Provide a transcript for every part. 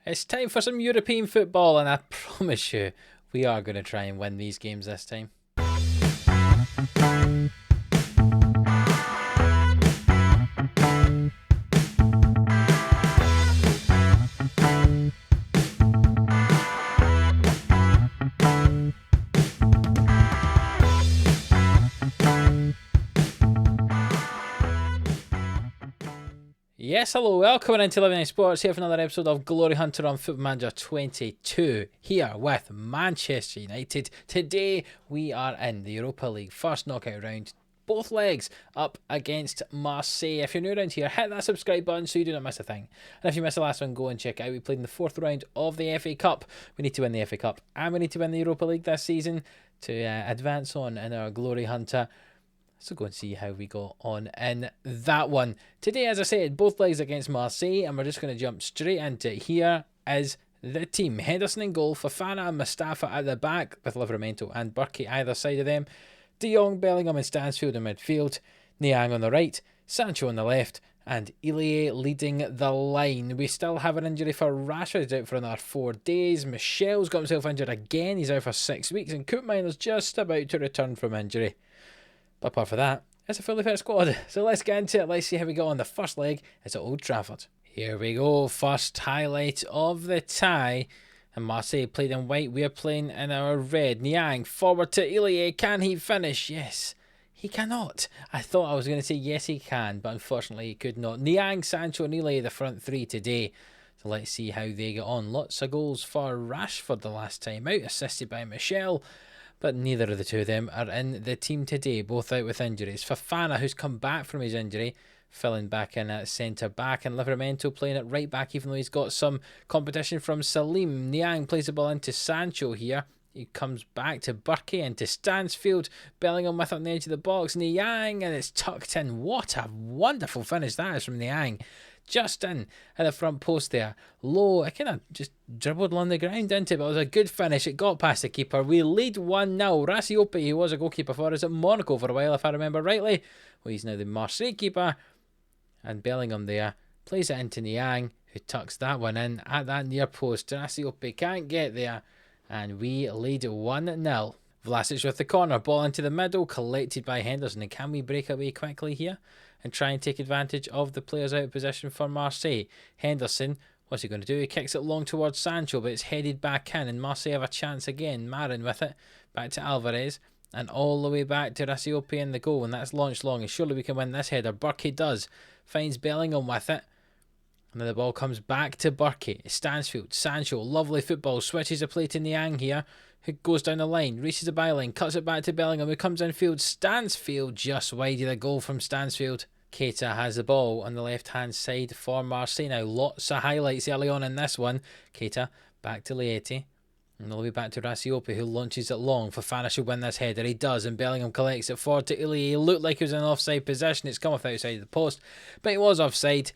It's time for some European football, and I promise you, we are going to try and win these games this time. Yes, hello, welcome into Livestreams Sports here for another episode of Glory Hunter on Football Manager 22, here with Manchester United. Today we are in the Europa League first knockout round, both legs up against Marseille. If you're new around here, hit that subscribe button so you do not miss a thing. And if you missed the last one, go and check it out. We played in the fourth round of the FA Cup. We need to win the FA Cup and we need to win the Europa League this season to advance on in our Glory Hunter. So go and see how we got on in that one. Today, as I said, both legs against Marseille, and we're just going to jump straight into it. Here is the team. Henderson in goal, Fofana and Mustafa at the back, with Livramento and Burkey either side of them. De Jong, Bellingham and Stansfield in midfield. Niang on the right, Sancho on the left, and Ilie leading the line. We still have an injury for Rashford, he's out for another 4 days. Michel's got himself injured again, he's out for 6 weeks, and Koopmeijer's just about to return from injury. But apart from that, it's a fully fit squad. So let's get into it. Let's see how we go on the first leg. It's at Old Trafford. Here we go. First highlight of the tie. And Marseille played in white. We are playing in our red. Niang forward to Ilie. Can he finish? Yes. He cannot. I thought I was going to say yes he can, but unfortunately he could not. Niang, Sancho and Ilie the front three today. So let's see how they get on. Lots of goals for Rashford the last time out, assisted by Michel. But neither of the two of them are in the team today, both out with injuries. Fofana, who's come back from his injury, filling back in at centre-back, and Livramento playing at right-back, even though he's got some competition from Salim. Niang plays the ball into Sancho here. He comes back to Burkey, into Stansfield. Bellingham with on the edge of the box. Niang, and it's tucked in. What a wonderful finish that is from Niang. Just in at the front post there. Low, I kind of just dribbled along the ground into it, but it was a good finish. It got past the keeper. We lead 1-0. Rassiope, who was a goalkeeper for us at Monaco for a while, if I remember rightly. Well, he's now the Marseille keeper. And Bellingham there plays it into Niang, who tucks that one in at that near post. Rassiope can't get there. And we lead 1-0. Vlasic with the corner. Ball into the middle, collected by Henderson. And can we break away quickly here and try and take advantage of the players out of position for Marseille? Henderson, what's he going to do? He kicks it long towards Sancho, but it's headed back in, and Marseille have a chance again. Marin with it, back to Alvarez, and all the way back to Rassiope in the goal, and that's launched long, and surely we can win this header. Burkey does, finds Bellingham with it, and then the ball comes back to Burkey. Stansfield, Sancho, lovely football, switches the play to Niang here, who goes down the line, reaches the byline, cuts it back to Bellingham, who comes infield. Stansfield just wide of the goal from Stansfield. Keita has the ball on the left-hand side for Marseille now. Lots of highlights early on in this one. Keita back to Lieti. And all the way back to Rassiope, who launches it long. Fofana should win this header. He does, and Bellingham collects it forward to Ilie. He looked like he was in an offside position. It's come off outside the post, but it was offside.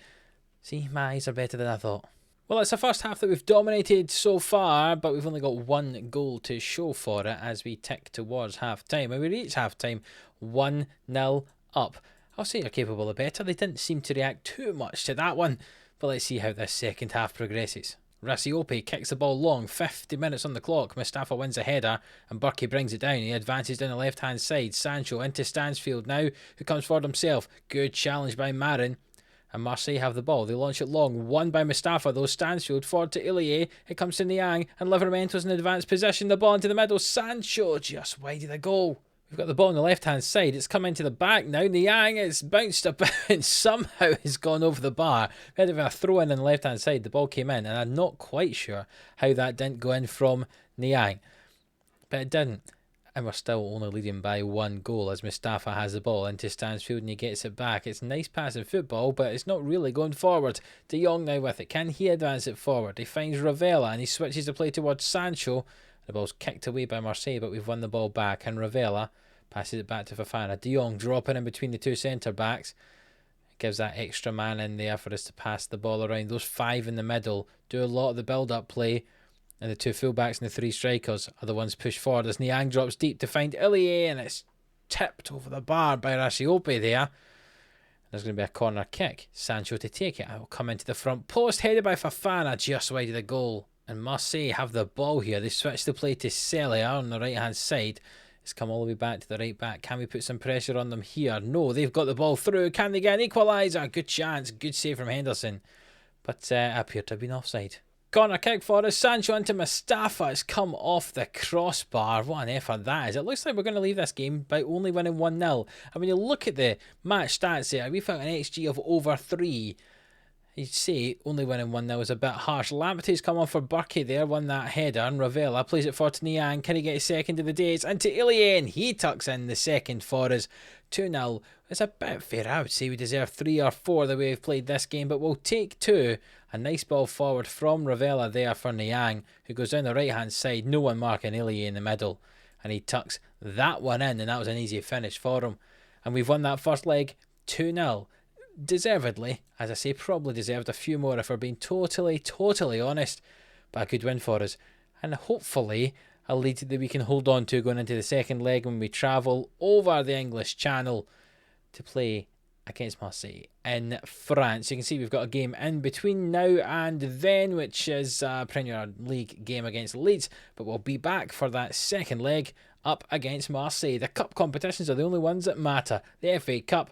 See, my eyes are better than I thought. Well, it's the first half that we've dominated so far, but we've only got one goal to show for it as we tick towards half-time. And we reach half-time 1-0 up. I'll say you're capable of better. They didn't seem to react too much to that one. But let's see how this second half progresses. Rassiope kicks the ball long, 50 minutes on the clock. Mustafa wins a header and Burkey brings it down. He advances down the left-hand side. Sancho into Stansfield now, who comes forward himself. Good challenge by Marin. And Marseille have the ball. They launch it long. Won by Mustafa, though. Stansfield forward to Ilie. It comes to Niang. And Livramento's in advanced position. The ball into the middle. Sancho just wide of the goal. We've got the ball on the left-hand side. It's come into the back now. Niang, it's bounced about and somehow has gone over the bar. We had a throw-in on the left-hand side. The ball came in, and I'm not quite sure how that didn't go in from Niang. But it didn't. And we're still only leading by one goal as Mustafa has the ball into Stansfield and he gets it back. It's nice passing football, but it's not really going forward. De Jong now with it. Can he advance it forward? He finds Ravella and he switches the play towards Sancho. The ball's kicked away by Marseille, but we've won the ball back. And Ravella passes it back to Fofana. De Jong dropping in between the two centre-backs. Gives that extra man in there for us to pass the ball around. Those five in the middle do a lot of the build-up play. And the two fullbacks and the three strikers are the ones pushed forward as Niang drops deep to find Ilie, and it's tipped over the bar by Rassiope there. There's going to be a corner kick. Sancho to take it. It will come into the front post, headed by Fofana just wide of the goal. And Marseille have the ball here. They switch the play to SerieA on the right-hand side. It's come all the way back to the right back. Can we put some pressure on them here? No, they've got the ball through. Can they get an equaliser? Good chance. Good save from Henderson. But appeared to have been offside. Corner kick for us. Sancho into Mustafa. It's come off the crossbar. What an effort that is. It looks like we're going to leave this game by only winning 1-0. And when you look at the match stats here, we found an XG of over 3. You'd say only winning 1-0 is a bit harsh. Lampete's come on for Burkey there, won that header, and Ravella plays it for to Niang. Can he get a second of the day? It's into Ilya, and he tucks in the second for us. 2-0. It's a bit fair. I would say we deserve 3 or 4 the way we've played this game, but we'll take 2. A nice ball forward from Ravella there for Niang, who goes down the right-hand side. No one marking Ilya in the middle, and he tucks that one in, and that was an easy finish for him. And we've won that first leg 2-0. Deservedly, as I say, probably deserved a few more if we're being totally honest, but a good win for us, and hopefully a lead that we can hold on to going into the second leg when we travel over the English Channel to play against Marseille in France. You can see we've got a game in between now and then, which is a Premier League game against Leeds, but we'll be back for that second leg up against Marseille. The cup competitions are the only ones that matter. The FA Cup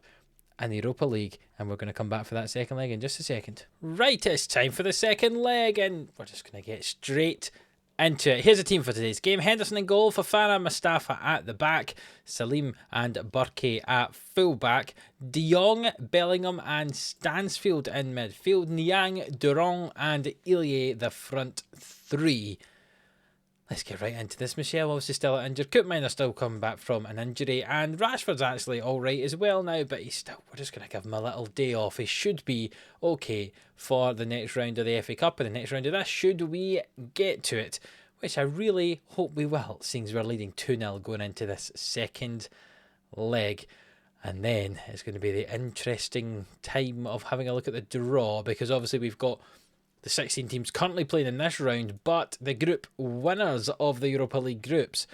and the Europa League, and we're going to come back for that second leg in just a second. Right, it's time for the second leg, and we're just going to get straight into it. Here's the team for today's game. Henderson in goal, Fofana, Mustafa at the back, Salim and Burkey at full back, De Jong, Bellingham and Stansfield in midfield, Niang, Durand and Ilya the front 3. Let's get right into this. Michel obviously still injured. Koopmeiners still coming back from an injury. And Rashford's actually alright as well now, but we're just going to give him a little day off. He should be okay for the next round of the FA Cup and the next round of this, should we get to it. Which I really hope we will, seeing as we're leading 2-0 going into this second leg. And then it's going to be the interesting time of having a look at the draw, because obviously we've got the 16 teams currently playing in this round, but the group winners of the Europa League groups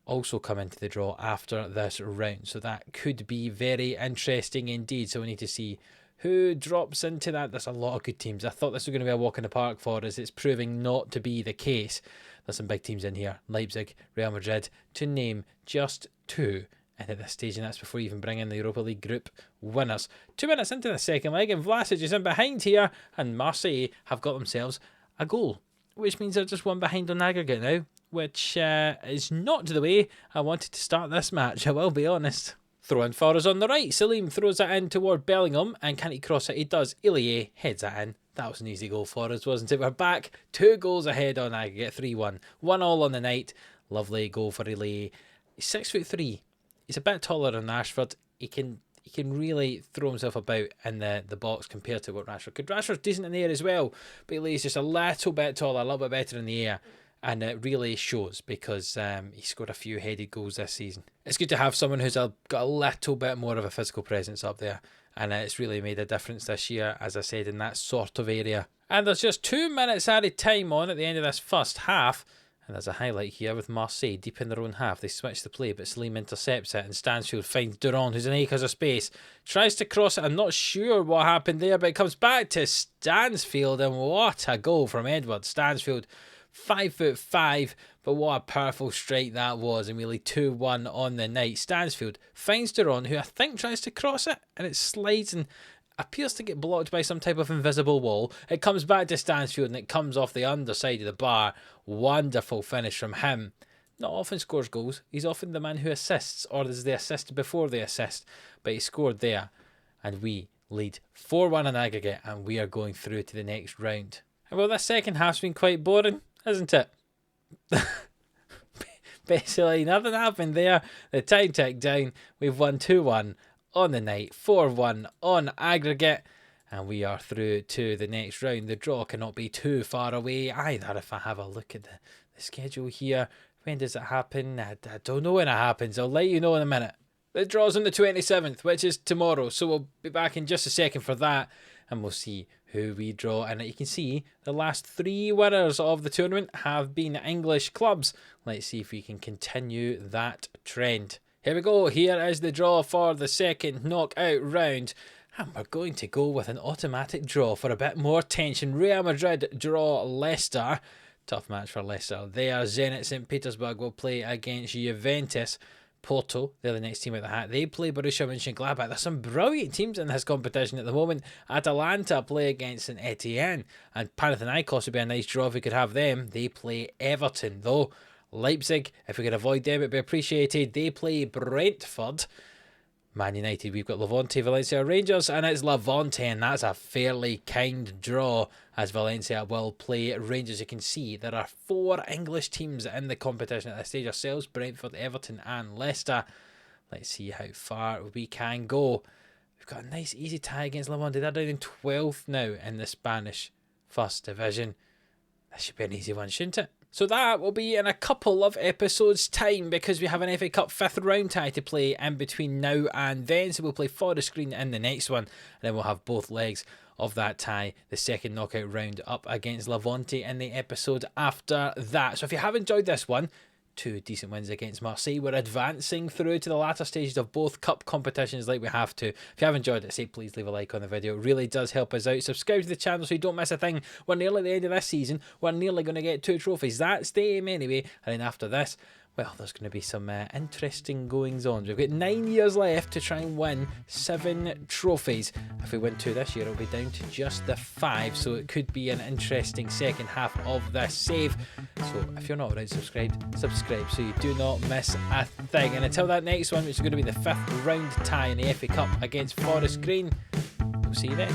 also come into the draw after this round. So that could be very interesting indeed. So we need to see who drops into that. There's a lot of good teams. I thought this was going to be a walk in the park for us. It's proving not to be the case. There's some big teams in here. Leipzig, Real Madrid, to name just 2. And at this stage, and that's before you even bring in the Europa League group winners. 2 minutes into the second leg, and Vlasic is in behind here, and Marseille have got themselves a goal, which means they're just one behind on aggregate now, which is not the way I wanted to start this match, I will be honest. Throw in for us on the right. Salim throws it in toward Bellingham, and can he cross it? He does. Ilya heads it in. That was an easy goal for us, wasn't it? We're back 2 goals ahead on aggregate, 3-1. 1-1 on the night. Lovely goal for Ilya. He's 6'3". He's a bit taller than Rashford. He can really throw himself about in the box compared to what Rashford could. Rashford's decent in the air as well, but Ilya's just a little bit taller, a little bit better in the air. And it really shows, because he scored a few headed goals this season. It's good to have someone who's got a little bit more of a physical presence up there. And it's really made a difference this year, as I said, in that sort of area. And there's just 2 minutes added time on at the end of this first half. And there's a highlight here with Marseille deep in their own half. They switch the play, but Salim intercepts it, and Stansfield finds Durand, who's in acres of space. Tries to cross it. I'm not sure what happened there, but it comes back to Stansfield, and what a goal from Edward Stansfield. 5'5", but what a powerful strike that was, and we lead 2-1 on the night. Stansfield finds Durand, who I think tries to cross it, and it slides and appears to get blocked by some type of invisible wall. It comes back to Stansfield, and it comes off the underside of the bar. Wonderful finish from him. Not often scores goals. He's often the man who assists, or is the assist before the assist, but he scored there, and we lead 4-1 on aggregate, and we are going through to the next round. And well, this second half's been quite boring, isn't it? Basically, nothing happened there. The time ticked down. We've won 2-1 on the night, 4-1 on aggregate, and we are through to the next round. The draw cannot be too far away either. If I have a look at the schedule here, when does it happen? I don't know when it happens. I'll let you know in a minute. The draw's on the 27th, which is tomorrow, so we'll be back in just a second for that, and we'll see who we draw. And you can see the last 3 winners of the tournament have been English clubs. Let's see if we can continue that trend. Here we go. Here is the draw for the second knockout round. And we're going to go with an automatic draw for a bit more tension. Real Madrid draw Leicester. Tough match for Leicester there. Zenit St. Petersburg will play against Juventus. Porto, they're the next team out the hat. They play Borussia Mönchengladbach. There's some brilliant teams in this competition at the moment. Atalanta play against St. Etienne. And Panathinaikos would be a nice draw if we could have them. They play Everton, though. Leipzig, if we could avoid them, it'd be appreciated. They play Brentford. Man United, we've got Levante, Valencia, Rangers, and it's Levante, and that's a fairly kind draw as Valencia will play Rangers. You can see there are 4 English teams in the competition at this stage: ourselves, Brentford, Everton, and Leicester. Let's see how far we can go. We've got a nice easy tie against Levante. They're down in 12th now in the Spanish First Division. That should be an easy one, shouldn't it? So that will be in a couple of episodes' time, because we have an FA Cup 5th round tie to play in between now and then. So we'll play Forest Green in the next one, and then we'll have both legs of that tie, the second knockout round, up against Levante in the episode after that. So if you have enjoyed this one, 2 decent wins against Marseille. We're advancing through to the latter stages of both cup competitions like we have to. If you have enjoyed it, say please leave a like on the video. It really does help us out. Subscribe to the channel so you don't miss a thing. We're nearly at the end of this season. We're nearly going to get 2 trophies. That's the aim anyway. And then after this, well, there's going to be some interesting goings-on. We've got 9 years left to try and win 7 trophies. If we win 2 this year, it'll be down to just the 5. So it could be an interesting second half of this save. So if you're not already subscribed, subscribe so you do not miss a thing. And until that next one, which is going to be the 5th round tie in the FA Cup against Forest Green, we'll see you then.